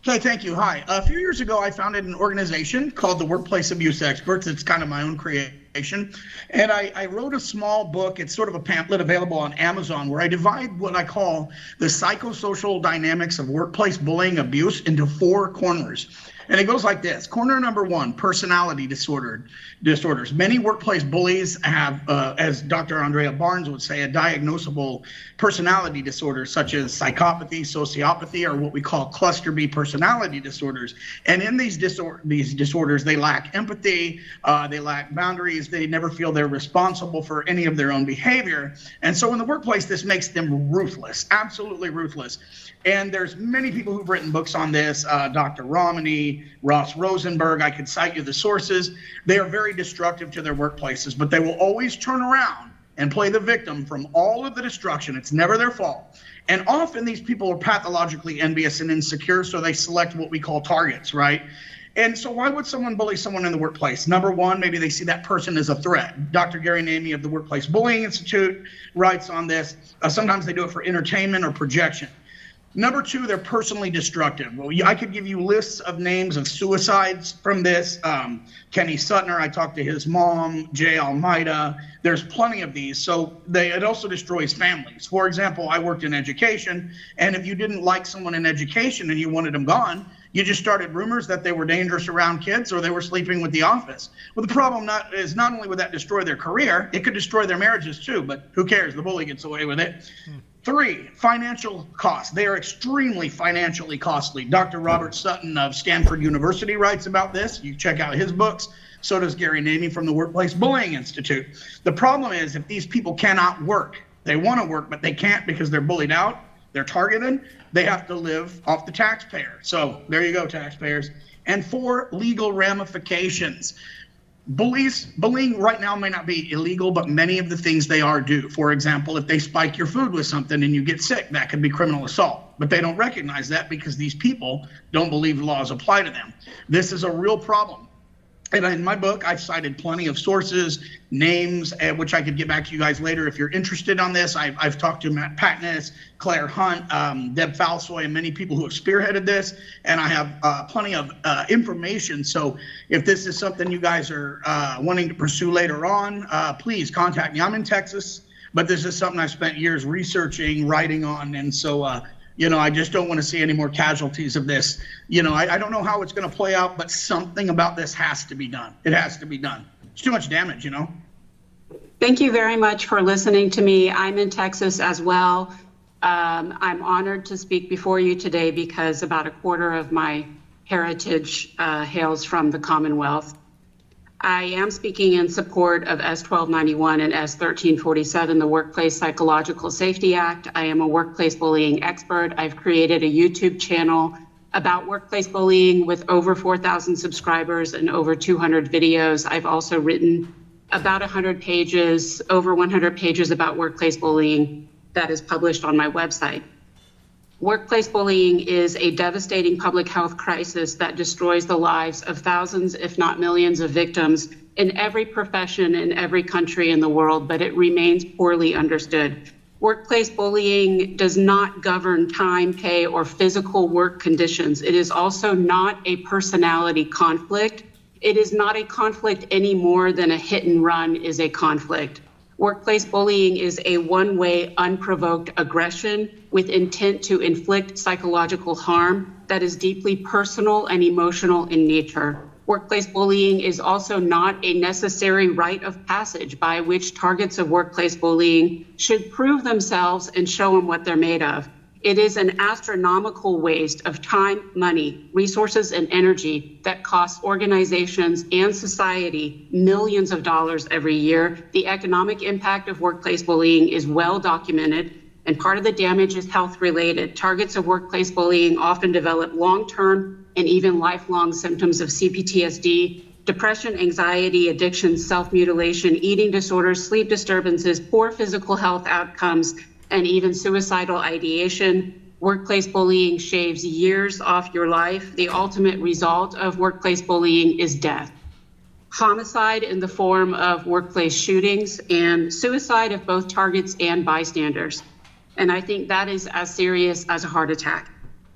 Okay, thank you. Hi. A few years ago, I founded an organization called the Workplace Abuse Experts. It's kind of my own creation. And I wrote a small book. It's sort of a pamphlet available on Amazon where I divide what I call the psychosocial dynamics of workplace bullying abuse into 4 corners. And it goes like this. Corner number 1, personality disorders. Many workplace bullies have, as Dr. Andrea Barnes would say, a diagnosable personality disorder such as psychopathy, sociopathy, or what we call cluster B personality disorders. And in these disorders, they lack empathy, they lack boundaries, they never feel they're responsible for any of their own behavior. And so in the workplace, this makes them ruthless, absolutely ruthless. And there's many people who've written books on this, Dr. Romney, Ross Rosenberg, I could cite you the sources. They are very destructive to their workplaces, but they will always turn around and play the victim from all of the destruction. It's never their fault. And often these people are pathologically envious and insecure, so they select what we call targets, right? And so why would someone bully someone in the workplace? Number 1, maybe they see that person as a threat. Dr. Gary Namey of the Workplace Bullying Institute writes on this. Sometimes they do it for entertainment or projection. Number 2, they're personally destructive. Well, I could give you lists of names of suicides from this. Kenny Sutner, I talked to his mom, Jay Almeida. There's plenty of these. So it also destroys families. For example, I worked in education, and if you didn't like someone in education and you wanted them gone, you just started rumors that they were dangerous around kids or they were sleeping with the office. Well, the problem is not only would that destroy their career, it could destroy their marriages too, but who cares? The bully gets away with it. 3, financial costs. They are extremely financially costly. Dr. Robert Sutton of Stanford University writes about this. You check out his books. So does Gary Namey from the Workplace Bullying Institute. The problem is if these people cannot work, they want to work, but they can't because they're bullied out, they're targeted, they have to live off the taxpayer. So there you go, taxpayers. And 4, legal ramifications. Bullying right now may not be illegal, but many of the things they are do. For example, if they spike your food with something and you get sick, that could be criminal assault. But they don't recognize that because these people don't believe laws apply to them. This is a real problem. And in my book, I've cited plenty of sources, names, which I could get back to you guys later if you're interested on this. I've talked to Matt Patness, Claire Hunt, Deb Falsoy, and many people who have spearheaded this. And I have plenty of information. So if this is something you guys are wanting to pursue later on, please contact me. I'm in Texas, but this is something I've spent years researching, writing on. And so, I just don't want to see any more casualties of this. I don't know how it's going to play out, but something about this has to be done. It has to be done. It's too much damage, Thank you very much for listening to me. I'm in Texas as well. I'm honored to speak before you today because about a quarter of my heritage hails from the Commonwealth. I am speaking in support of S 1291 and S 1347, the Workplace Psychological Safety Act. I am a workplace bullying expert. I've created a YouTube channel about workplace bullying with over 4,000 subscribers and over 200 videos. I've also written about 100 pages, over 100 pages about workplace bullying that is published on my website. Workplace bullying is a devastating public health crisis that destroys the lives of thousands, if not millions, of victims in every profession in every country in the world, but it remains poorly understood. Workplace bullying does not govern time, pay, or physical work conditions. It is also not a personality conflict. It is not a conflict any more than a hit and run is a conflict. Workplace bullying is a one-way, unprovoked aggression with intent to inflict psychological harm that is deeply personal and emotional in nature. Workplace bullying is also not a necessary rite of passage by which targets of workplace bullying should prove themselves and show them what they're made of. It is an astronomical waste of time, money, resources, and energy that costs organizations and society millions of dollars every year. The economic impact of workplace bullying is well documented, and part of the damage is health-related. Targets of workplace bullying often develop long-term and even lifelong symptoms of CPTSD, depression, anxiety, addiction, self-mutilation, eating disorders, sleep disturbances, poor physical health outcomes, and even suicidal ideation. Workplace bullying shaves years off your life. The ultimate result of workplace bullying is death. Homicide in the form of workplace shootings and suicide of both targets and bystanders. And I think that is as serious as a heart attack.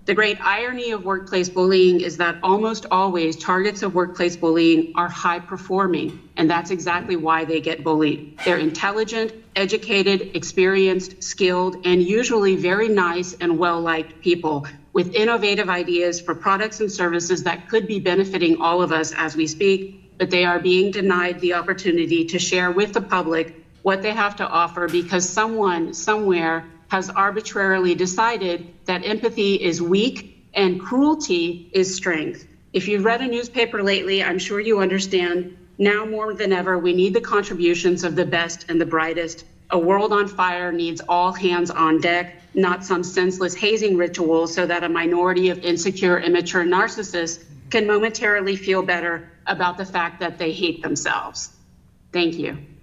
The great irony of workplace bullying is that almost always targets of workplace bullying are high performing, and that's exactly why they get bullied. They're intelligent, educated, experienced, skilled, and usually very nice and well-liked people with innovative ideas for products and services that could be benefiting all of us as we speak, but they are being denied the opportunity to share with the public what they have to offer because someone somewhere has arbitrarily decided that empathy is weak and cruelty is strength. If you've read a newspaper lately, I'm sure you understand now more than ever, we need the contributions of the best and the brightest. A world on fire needs all hands on deck, not some senseless hazing ritual so that a minority of insecure, immature narcissists can momentarily feel better about the fact that they hate themselves. Thank you.